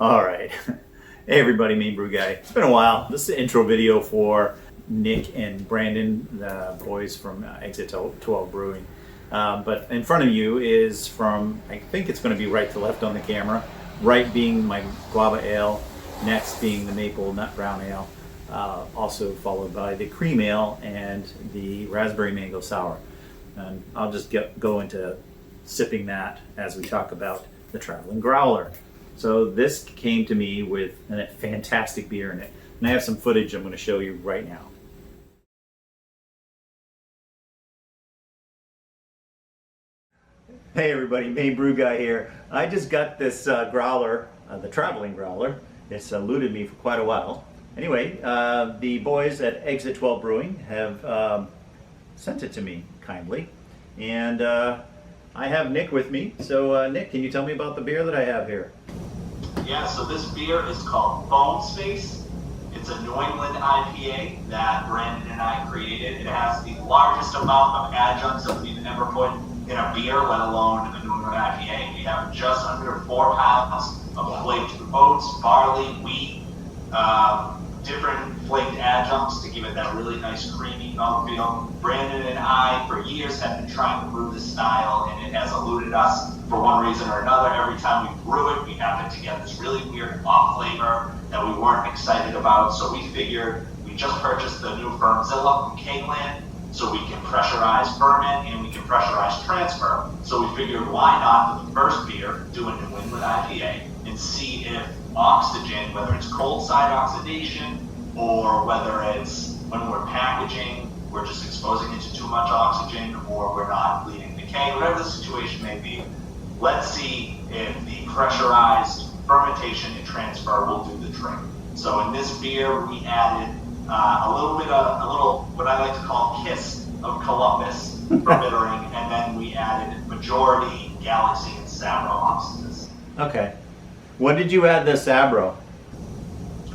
All right. Hey everybody, Main Brew Guy. It's been a while. This is the intro video for Nick and Brandon, the boys from Exit 12 Brewing. But in front of you is from, I think it's going to be right to left on the camera. Right being my guava ale, next being the maple nut brown ale, also followed by the cream ale and the raspberry mango sour. And I'll just go into sipping that as we talk about the Traveling Growler. So this came to me with a fantastic beer in it. And I have some footage I'm going to show you right now. Hey everybody, Main Brew Guy here. I just got this growler, the Traveling Growler. It's eluded me for quite a while. Anyway, the boys at Exit 12 Brewing have sent it to me kindly. And I have Nick with me. So Nick, can you tell me about the beer that I have here? Yeah, so this beer is called Foam Space. It's a New England IPA that Brandon and I created. It has the largest amount of adjuncts that we've ever put in a beer, let alone a New England IPA. We have just under 4 pounds of flaked oats, barley, wheat, different flaked adjuncts to give it that really nice creamy mouthfeel. Brandon and I, for years, have been trying to brew this style, and it has eluded us for one reason or another. Every time we brew it, we happen to get this really weird off flavor that we weren't excited about. So we figured we just purchased the new Firmzilla from Caneland, so we can pressurize ferment and we can pressurize transfer. So we figured why not for the first beer do a New England IPA and see if oxygen, whether it's cold side oxidation or whether it's when we're packaging, we're just exposing it to too much oxygen or we're not bleeding decay, whatever the situation may be. Let's see if the pressurized fermentation and transfer will do the trick. So in this beer, we added a little what I like to call kiss of Columbus for bittering, and then we added majority Galaxy and Sabro hops. Okay. When did you add the Sabro?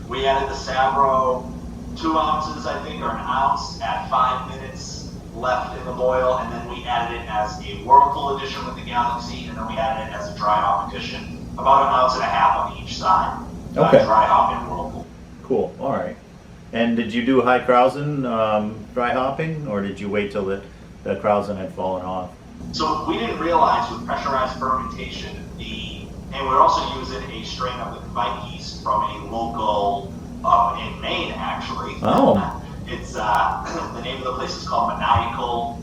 We added the Sabro 2 ounces, I think, or an ounce at 5 minutes left in the boil, and then we added it as a whirlpool addition with the Galaxy, and then we added it as a dry hop addition, about 1.5 ounces on each side. Okay. Dry hop and whirlpool. Cool. All right. And did you do high Krausen dry hopping, or did you wait till the Krausen had fallen off? So we didn't realize with pressurized fermentation, and we're also using a strain of the Kvike yeast from a local in Maine, actually. Oh. It's the name of the place is called Maniacal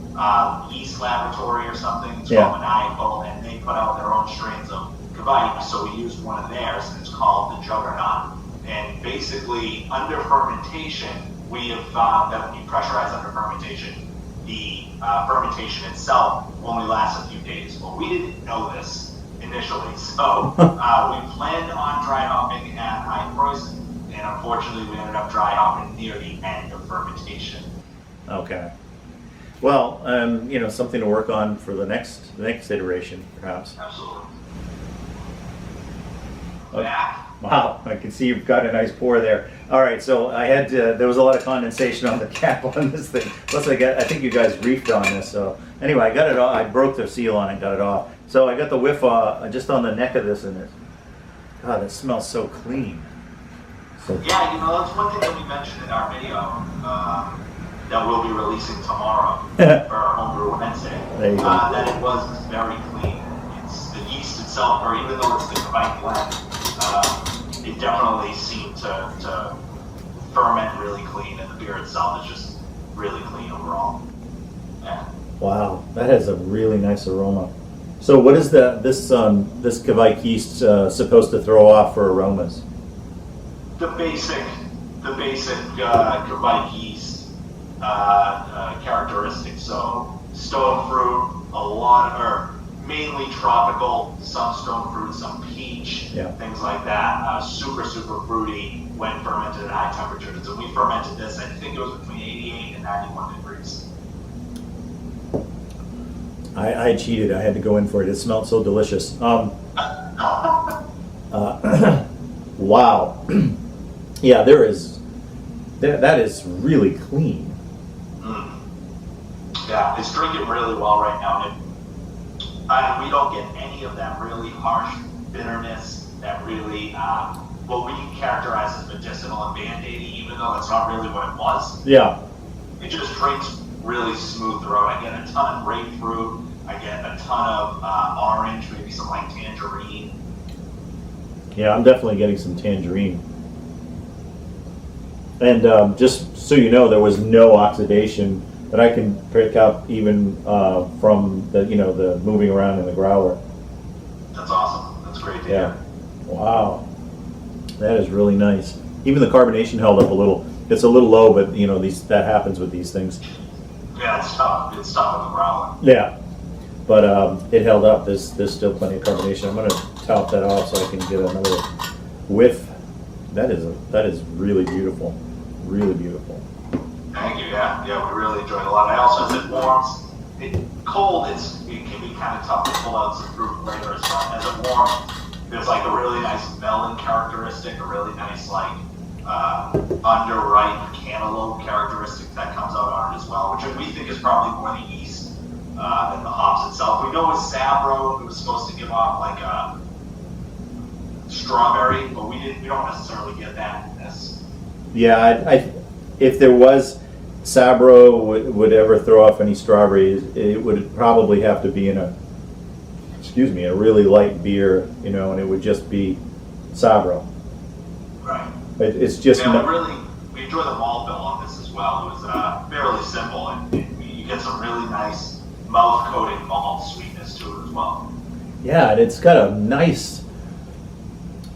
Yeast Laboratory or something. It's called Maniacal, and they put out their own strains of Kvike. So we used one of theirs, and it's called the Juggernaut. And basically, under fermentation, we have found that when you pressurize under fermentation, the fermentation itself only lasts a few days. Well, we didn't know this initially, so we planned on dry hopping at high Krausen, and unfortunately, we ended up dry hopping near the end of fermentation. Okay. Well, something to work on for the next iteration, perhaps. Absolutely. Okay. Back. Wow, I can see you've got a nice pour there. All right, so I had there was a lot of condensation on the cap on this thing. Plus, I think you guys reefed on this. So anyway, I got it off. I broke the seal on it, got it off. So I got the whiff just on the neck of this, and God, it smells so clean. So Yeah, that's one thing that we mentioned in our video that we'll be releasing tomorrow for our Homebrew Wednesday. There you go. That it was very clean. It's the yeast itself, or even though it's the Kvike blend, it definitely seemed to ferment really clean, and the beer itself is just really clean overall. Yeah. wow, that has a really nice aroma. So what is this Kvike yeast supposed to throw off for aromas? The basic Kvike yeast characteristics. So stone fruit, mainly tropical, some stone fruit, some peach, things like that. Super fruity when fermented at high temperatures. And we fermented this, I think it was between 88 and 91 degrees. I cheated. I had to go in for it. It smelled so delicious. Wow. Yeah, that is really clean. Yeah, it's drinking really well right now. We don't get any of that really harsh bitterness that really, what we characterize as medicinal and band-aidy, even though that's not really what it was. Yeah. It just drinks really smooth throughout. I get a ton of grapefruit. I get a ton of orange, maybe some like tangerine. Yeah, I'm definitely getting some tangerine. And just so you know, there was no oxidation that I can pick up even from the the moving around in the growler. That's awesome. That's great to hear. Wow, that is really nice. Even the carbonation held up a little. It's a little low, but that happens with these things. Yeah, it's tough. It's tough in the growler. Yeah, but it held up. There's still plenty of carbonation. I'm going to top that off so I can get another whiff. That is really beautiful. Really beautiful. Thank you. Yeah, we really enjoyed it a lot. I also, as it warms, cold, it can be kind of tough to pull out some fruit flavors. But as it warms, there's like a really nice melon characteristic, a really nice like underripe cantaloupe characteristic that comes out on it as well, which we think is probably more the yeast than the hops itself. We know with Sabro it was supposed to give off like a strawberry, but we don't necessarily get that in this. Yeah, if there was Sabro would ever throw off any strawberries, it would probably have to be in a really light beer, and it would just be Sabro. Right. It's just. Yeah, we enjoy the malt bill on this as well. It was fairly simple, and you get some really nice mouth-coating malt sweetness to it as well. Yeah, and it's got a nice.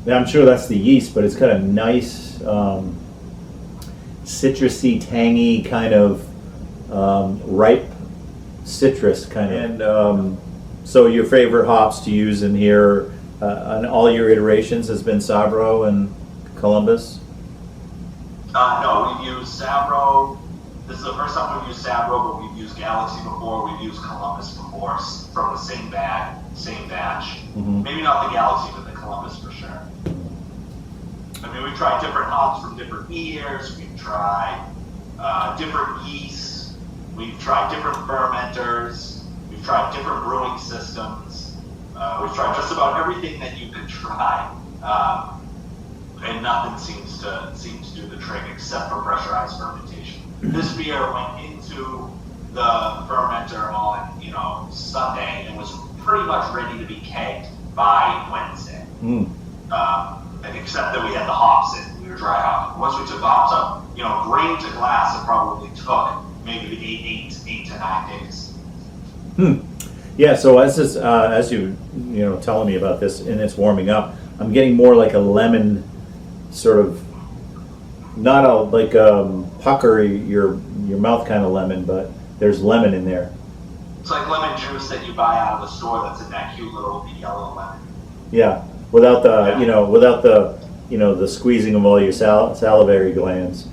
I'm sure that's the yeast, but it's got a nice citrusy, tangy kind of ripe citrus kind of. And so your favorite hops to use in here on all your iterations has been Sabro and Columbus? No, we've used Sabro. This is the first time we've used Sabro, but we've used Galaxy before. We've used Columbus before from the same batch. Mm-hmm. Maybe not the Galaxy, but the Columbus for sure. I mean, we've tried different hops from different years. We've tried different yeasts. We've tried different fermenters. We've tried different brewing systems. We've tried just about everything that you could try. And nothing seems to do the trick except for pressurized fermentation. This beer went into the fermenter on Sunday and was pretty much ready to be kegged by Wednesday. And except that we had the hops in, we were dry hopping. Once we took the hops up, grain to glass, it probably took maybe 8 to 9 days. Yeah. So as you telling me about this and it's warming up, I'm getting more like a lemon. Sort of not pucker your mouth kind of lemon, but there's lemon in there. It's like lemon juice that you buy out of the store that's in that cute little yellow lemon. Yeah, without the squeezing of all your salivary glands.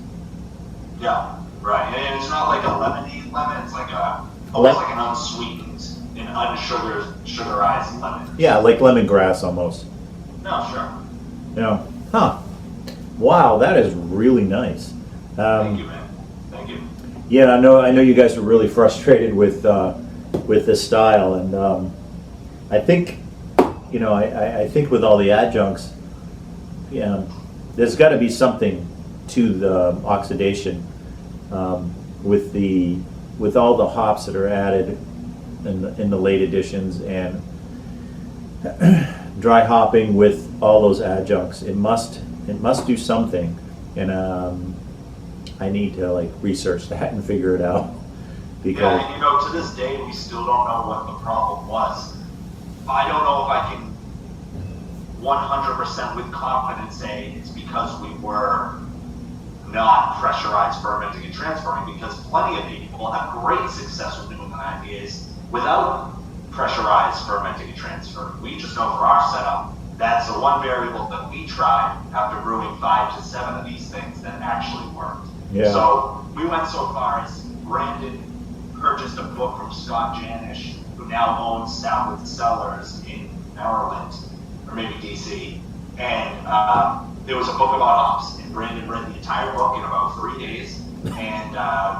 Yeah, right. And it's not like a lemony lemon. It's like almost like an unsweetened and sugarized lemon. Yeah, like lemongrass almost. No, sure. Yeah. Huh. Wow, that is really nice. Thank you, man. Thank you. Yeah, I know you guys are really frustrated with this style, and I think I think with all the adjuncts, there's got to be something to the oxidation with all the hops that are added in the late additions and dry hopping with all those adjuncts. It must do something, and I need to research that and figure it out. Because to this day we still don't know what the problem was. I don't know if I can 100% with confidence say it's because we were not pressurized fermenting and transferring, because plenty of people have great success with New England IPAs without pressurized fermenting and transferring. We just know for our setup, that's the one variable that we tried after brewing 5 to 7 of these things that actually worked. Yeah. So we went so far as Brandon purchased a book from Scott Janish, who now owns Soundwood Cellars in Maryland, or maybe DC. And there was a book about hops, and Brandon read the entire book in about 3 days. And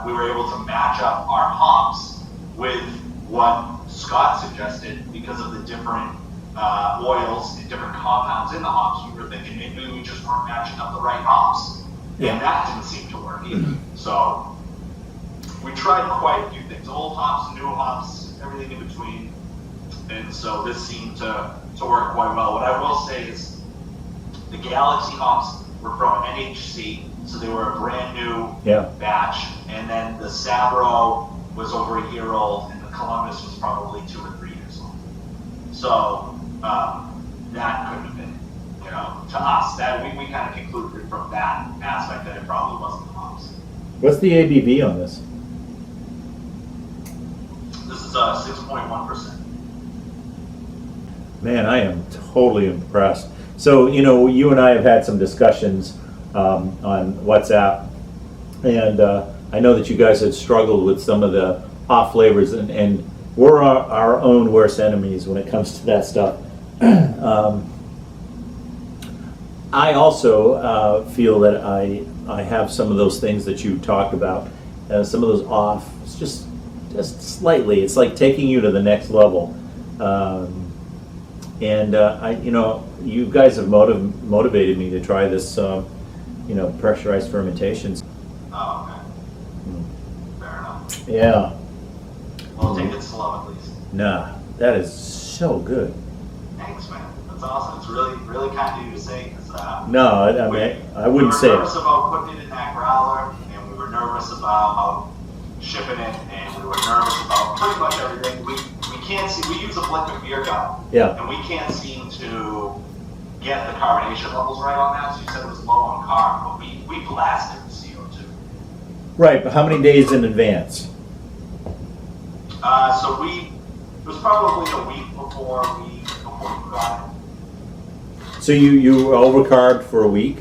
we were able to match up our hops with what Scott suggested because of the different oils and different compounds in the hops, we were thinking maybe we just weren't matching up the right hops. Yeah. And that didn't seem to work either. So we tried quite a few things, old hops, new hops, everything in between. And so this seemed to work quite well. What I will say is the Galaxy hops were from NHC, so they were a brand new batch. And then the Sabro was over a year old, and the Columbus was probably 2 or 3 years old. So that couldn't have been, to us, that we kind of concluded from that aspect that it probably wasn't the hops. What's the ABV on this? This is 6.1%. Man, I am totally impressed. So, you and I have had some discussions on WhatsApp, and I know that you guys had struggled with some of the hop flavors, and we're our own worst enemies when it comes to that stuff. I also feel that I have some of those things that you talked about, some of those off, it's just slightly. It's like taking you to the next level. You guys have motivated me to try this, pressurized fermentations. Oh, okay. Fair enough. Yeah. Well, take it slow at least. Nah, that is so good. Thanks, man. That's awesome. It's really, really kind of you to say, because No, I wouldn't say we were it. nervous about putting it in that growler, and we were nervous about shipping it, and we were nervous about pretty much everything. We can't see. We use a Blinkman beer gun, Yeah. and we can't seem to get the carbonation levels right on that. So you said it was low on carb, but we blasted the CO2. Right, but how many days in advance? So it was probably a week before we got it. So you were overcarbed for a week?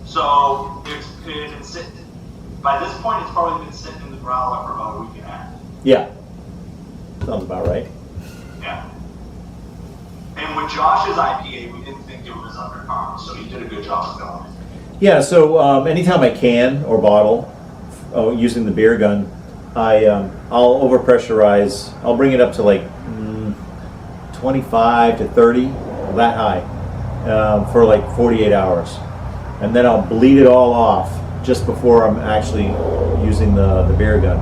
So it had been sitting. By this point, it's probably been sitting in the growler for about a week and a half. Yeah. Sounds about right. Yeah. And with Josh's IPA, we didn't think it was undercarb, so he did a good job of filling it. Yeah, so anytime I can or bottle, using the beer gun, I'll overpressurize. I'll bring it up to like 25 to 30, that high, for like 48 hours. And then I'll bleed it all off just before I'm actually using the beer gun.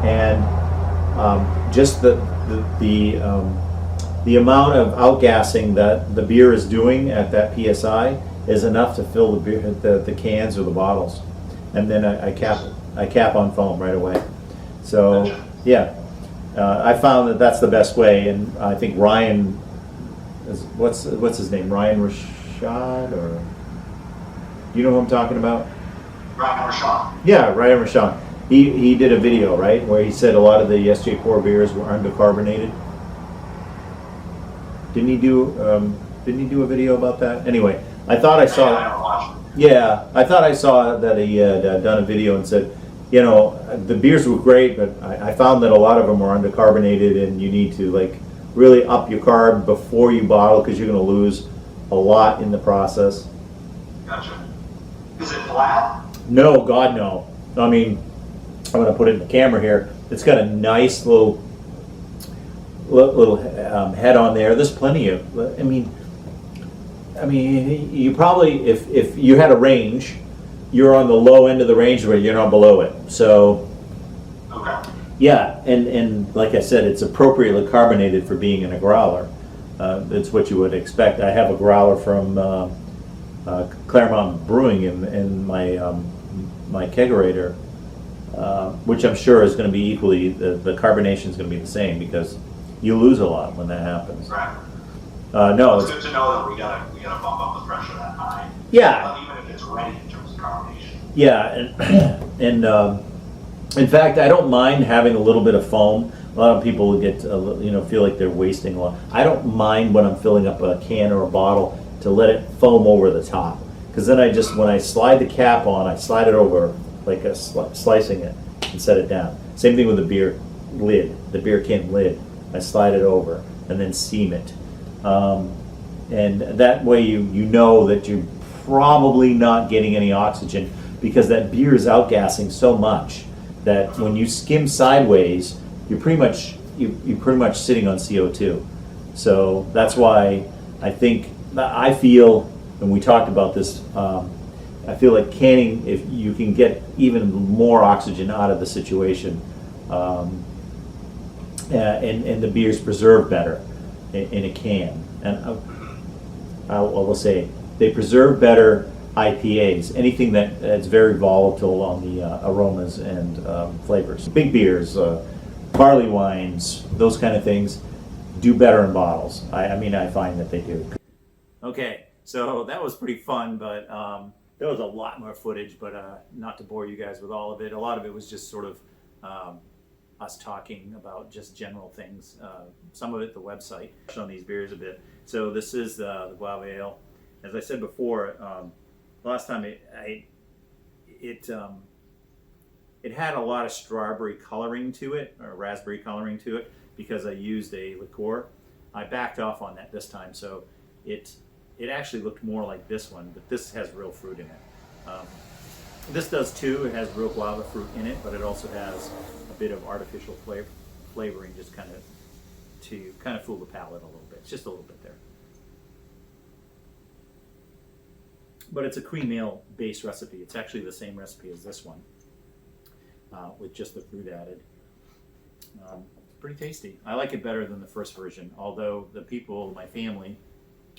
And just the amount of outgassing that the beer is doing at that PSI is enough to fill the beer, the cans or the bottles. And then I cap on foam right away. So yeah, I found that that's the best way, and I think Ryan, what's his name? Ryan Rashad, or do you know who I'm talking about? Ryan Rashad. Yeah, Ryan Rashad. He did a video, right, where he said a lot of the SJ4 beers were undercarbonated. Didn't he do a video about that? Anyway, I thought I saw. I never watched it. Yeah, I thought I saw that he had done a video and said, the beers were great, but I found that a lot of them were undercarbonated, and you need to like really up your carb before you bottle, because you're going to lose a lot in the process. Gotcha. Is it flat? No, God, no. I mean, I'm going to put it in the camera here. It's got a nice little head on there. There's plenty of. I mean, you probably, if you had a range, you're on the low end of the range, where you're not below it. So, Okay. yeah, and like I said, it's appropriately carbonated for being in a growler. It's what you would expect. I have a growler from Claremont Brewing in my kegerator, which I'm sure is going to be equally, the carbonation is going to be the same, because you lose a lot when that happens. Right. No, It's good to know that we gotta bump up the pressure that high. Yeah. Even if it's ready in terms of carbonation. yeah, and in fact, I don't mind having a little bit of foam. A lot of people get feel like they're wasting a lot. I don't mind when I'm filling up a can or a bottle to let it foam over the top, because then when I slide the cap on, I slide it over like slicing it and set it down. Same thing with the beer lid, the beer can lid. I slide it over and then seam it. And that way you know that you're probably not getting any oxygen, because that beer is outgassing so much that when you skim sideways, you're pretty much you're pretty much sitting on CO2. So that's why I feel, and we talked about this, I feel like canning, if you can get even more oxygen out of the situation, and the beers preserve better in a can. And I will say they preserve better IPAs, anything that's very volatile on the aromas and flavors. Big beers, barley wines, those kind of things do better in bottles. I mean, I find that they do. Okay, so that was pretty fun, but there was a lot more footage, but not to bore you guys with all of it. A lot of it was just sort of us talking about just general things. Some of it, the website, on these beers a bit. So this is the Guava Ale. As I said before, last time it had a lot of strawberry coloring to it, or raspberry coloring to it, because I used a liqueur. I backed off on that this time, so it actually looked more like this one, but this has real fruit in it. This does too. It has real guava fruit in it, but it also has a bit of artificial flavoring, just kind of to fool the palate a little bit. It's just a little bit there. But it's a cream ale based recipe. It's actually the same recipe as this one, with just the fruit added. It's pretty tasty. I like it better than the first version, although the people, my family,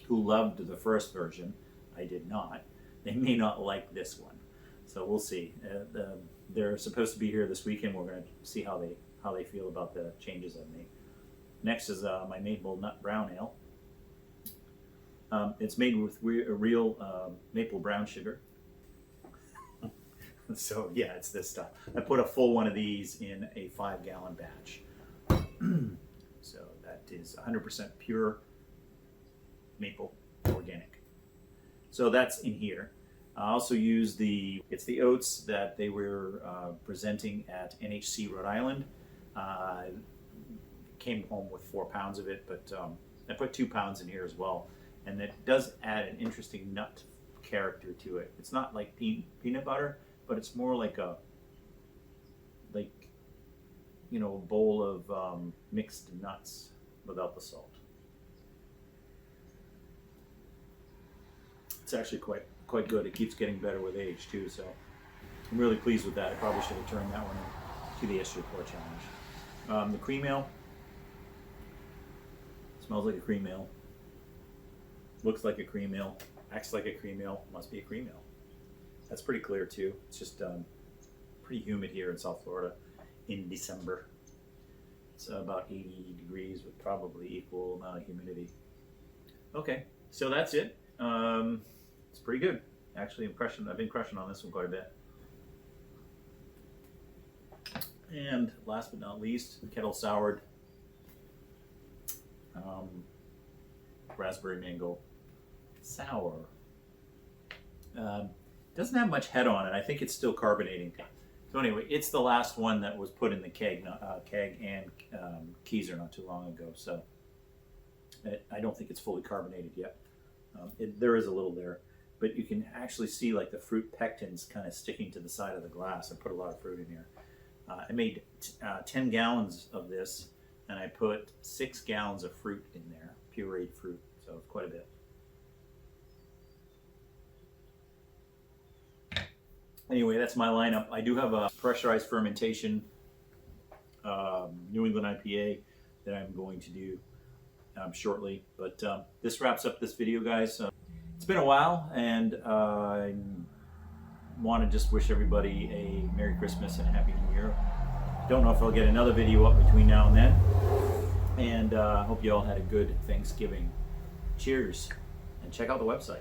who loved the first version, I did not. They may not like this one. So we'll see. They're supposed to be here this weekend. We're going to see how they feel about the changes I've made. Next is my maple nut brown ale. It's made with real maple brown sugar. So yeah, it's this stuff. I put a full one of these in a 5-gallon batch. So that is 100% pure maple organic. So that's in here. I also use it's the oats that they were presenting at NHC Rhode Island. Came home with 4 pounds of it, but I put 2 pounds in here as well. And it does add an interesting nut character to it. It's not like peanut butter, but it's more like a bowl of mixed nuts without the salt. It's actually quite good. It keeps getting better with age too, so I'm really pleased with that. I probably should have turned that one to the Ester Pour Challenge. The cream ale smells like a cream ale, looks like a cream ale, acts like a cream ale, must be a cream ale. That's pretty clear too. It's just pretty humid here in South Florida in December. It's about 80 degrees with probably equal amount of humidity. Okay, so that's it. It's pretty good. Actually, I've been crushing on this one quite a bit. And last but not least, kettle soured raspberry mango sour. Doesn't have much head on it. I think it's still carbonating. So anyway, it's the last one that was put in the keg and Keezer not too long ago. So I don't think it's fully carbonated yet. There is a little there, but you can actually see like the fruit pectins kind of sticking to the side of the glass. I put a lot of fruit in here. I made 10 gallons of this, and I put 6 gallons of fruit in there, pureed fruit, so it's quite a bit. Anyway, that's my lineup. I do have a pressurized fermentation New England IPA that I'm going to do shortly. But this wraps up this video, guys. It's been a while, and I want to just wish everybody a Merry Christmas and a Happy New Year. Don't know if I'll get another video up between now and then. And I hope you all had a good Thanksgiving. Cheers, and check out the website.